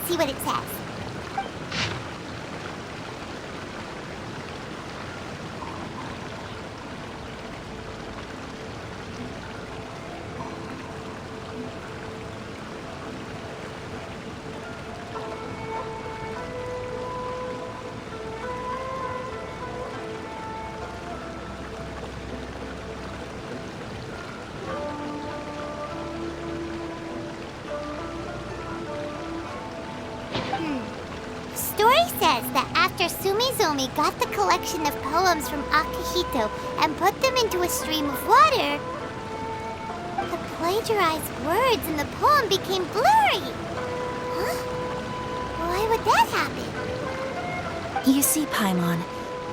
see what it says. Story says that after Sumizomi got the collection of poems from Akihito and put them into a stream of water, the plagiarized words in the poem became blurry. Huh? Why would that happen? You see, Paimon,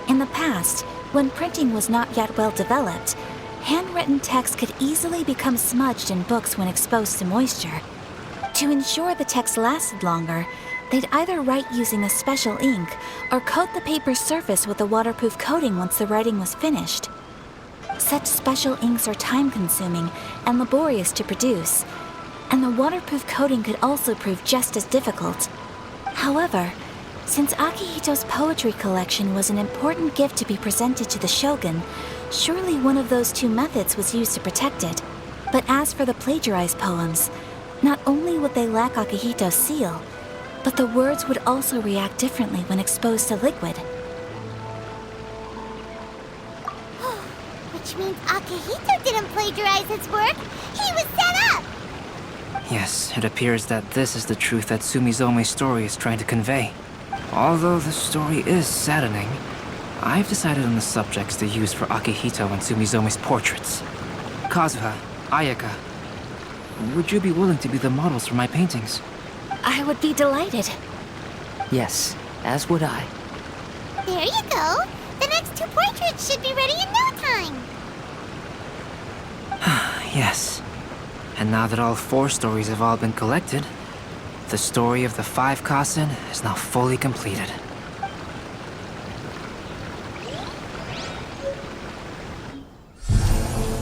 in the past, when printing was not yet well developed, handwritten text could easily become smudged in books when exposed to moisture. To ensure the text lasted longer, they'd either write using a special ink or coat the paper's surface with a waterproof coating once the writing was finished. Such special inks are time-consuming and laborious to produce, and the waterproof coating could also prove just as difficult. However, since Akihito's poetry collection was an important gift to be presented to the shogun, surely one of those two methods was used to protect it. But as for the plagiarized poems, not only would they lack Akihito's seal, but the words would also react differently when exposed to liquid. Which means Akihito didn't plagiarize his work. He was set up! Yes, it appears that this is the truth that Sumizome's story is trying to convey. Although the story is saddening, I've decided on the subjects to use for Akihito and Sumizome's portraits. Kazuha, Ayaka, would you be willing to be the models for my paintings? I would be delighted. Yes, as would I. There you go. The next two portraits should be ready in no time. Yes. And now that all four stories have all been collected, the story of the five Kasen is now fully completed.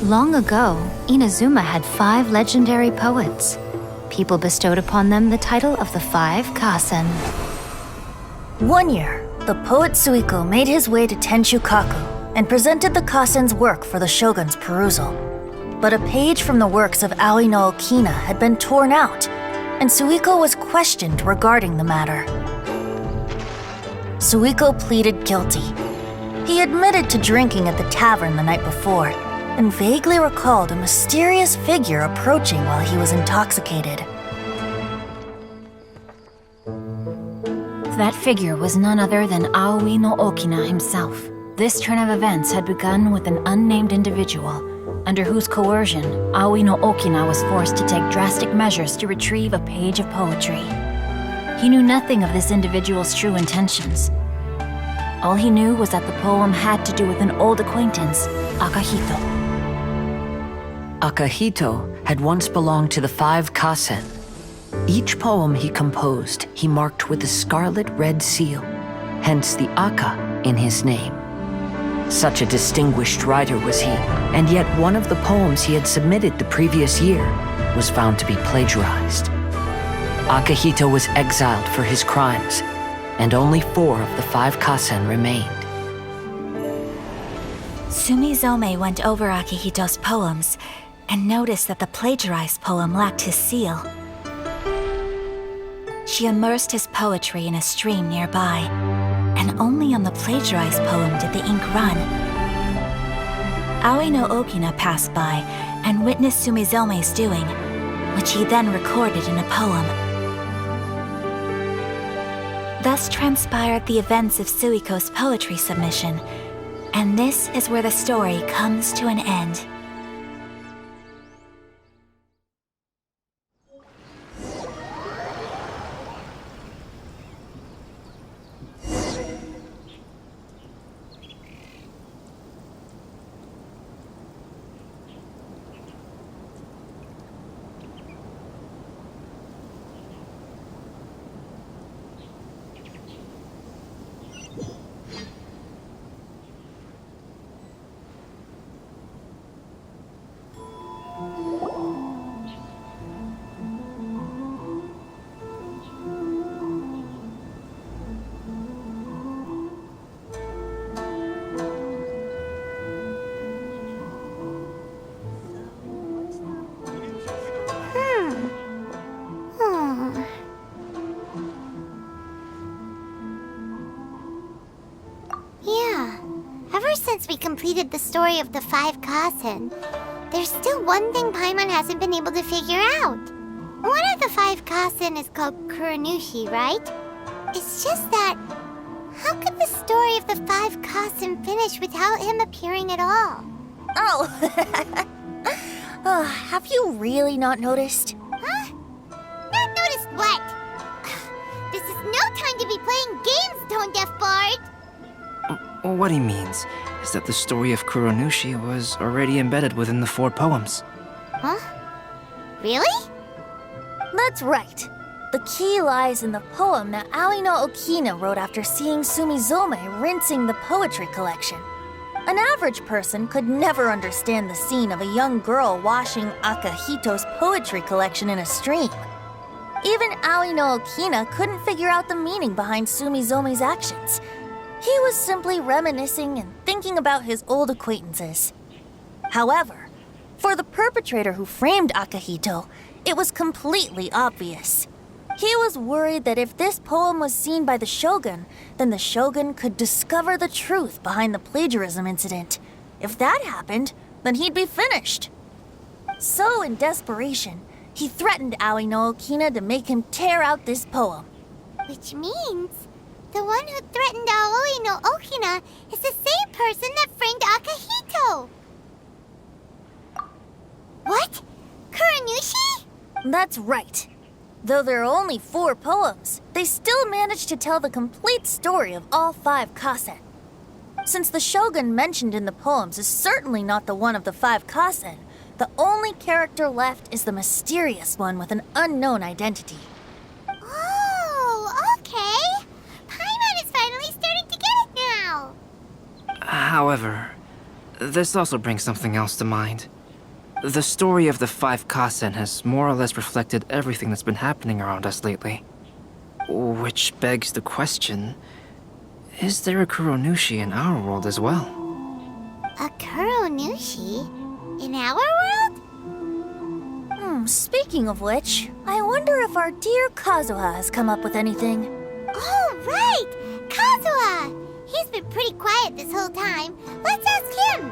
Long ago, Inazuma had 5 legendary poets. People bestowed upon them the title of the 5 Kasen. One year, the poet Suiko made his way to Tenshukaku and presented the Kasen's work for the shogun's perusal. But a page from the works of Aoi no Okina had been torn out, and Suiko was questioned regarding the matter. Suiko pleaded guilty. He admitted to drinking at the tavern the night before, and vaguely recalled a mysterious figure approaching while he was intoxicated. That figure was none other than Aoi no Okina himself. This turn of events had begun with an unnamed individual, under whose coercion Aoi no Okina was forced to take drastic measures to retrieve a page of poetry. He knew nothing of this individual's true intentions. All he knew was that the poem had to do with an old acquaintance, Akihito. Akihito had once belonged to the 5 Kasen. Each poem he composed, he marked with a scarlet red seal, hence the Aka in his name. Such a distinguished writer was he, and yet one of the poems he had submitted the previous year was found to be plagiarized. Akihito was exiled for his crimes, and only 4 of the 5 Kasen remained. Sumizome went over Akihito's poems and noticed that the plagiarized poem lacked his seal. She immersed his poetry in a stream nearby, and only on the plagiarized poem did the ink run. Aoi no Okina passed by and witnessed Sumizome's doing, which he then recorded in a poem. Thus transpired the events of Suiko's poetry submission, and this is where the story comes to an end. completed the story of the 5 Kasen, there's still one thing Paimon hasn't been able to figure out. One of the 5 Kasen is called Kuranushi, right? It's just that, how could the story of the 5 Kasen finish without him appearing at all? Oh, have you really not noticed? Huh? Not noticed what? This is no time to be playing games, Tone Deaf Bard! What he means is that the story of Kuranushi was already embedded within the 4 poems. Huh? Really? That's right. The key lies in the poem that Aoi no Okina wrote after seeing Sumizome rinsing the poetry collection. An average person could never understand the scene of a young girl washing Akahito's poetry collection in a stream. Even Aoi no Okina couldn't figure out the meaning behind Sumizome's actions. He was simply reminiscing and thinking about his old acquaintances. However, for the perpetrator who framed Akahito, it was completely obvious. He was worried that if this poem was seen by the Shogun, then the Shogun could discover the truth behind the plagiarism incident. If that happened, then he'd be finished. So, in desperation, he threatened Aoi no Okina to make him tear out this poem. Which means the one who threatened Aoi no Okina is the same person that framed Akahito. What? Kuranushi? That's right. Though there are only 4 poems, they still managed to tell the complete story of all 5 Kasen. Since the Shogun mentioned in the poems is certainly not the one of the 5 Kasen, the only character left is the mysterious one with an unknown identity. Oh, okay. Paimon is finally starting to get it now. However, this also brings something else to mind. The story of the 5 Kasen has more or less reflected everything that's been happening around us lately. Which begs the question, is there a Kuranushi in our world as well? A Kuranushi? In our world? Speaking of which, I wonder if our dear Kazuha has come up with anything. Oh, right! Kazuha! He's been pretty quiet this whole time. Let's ask him.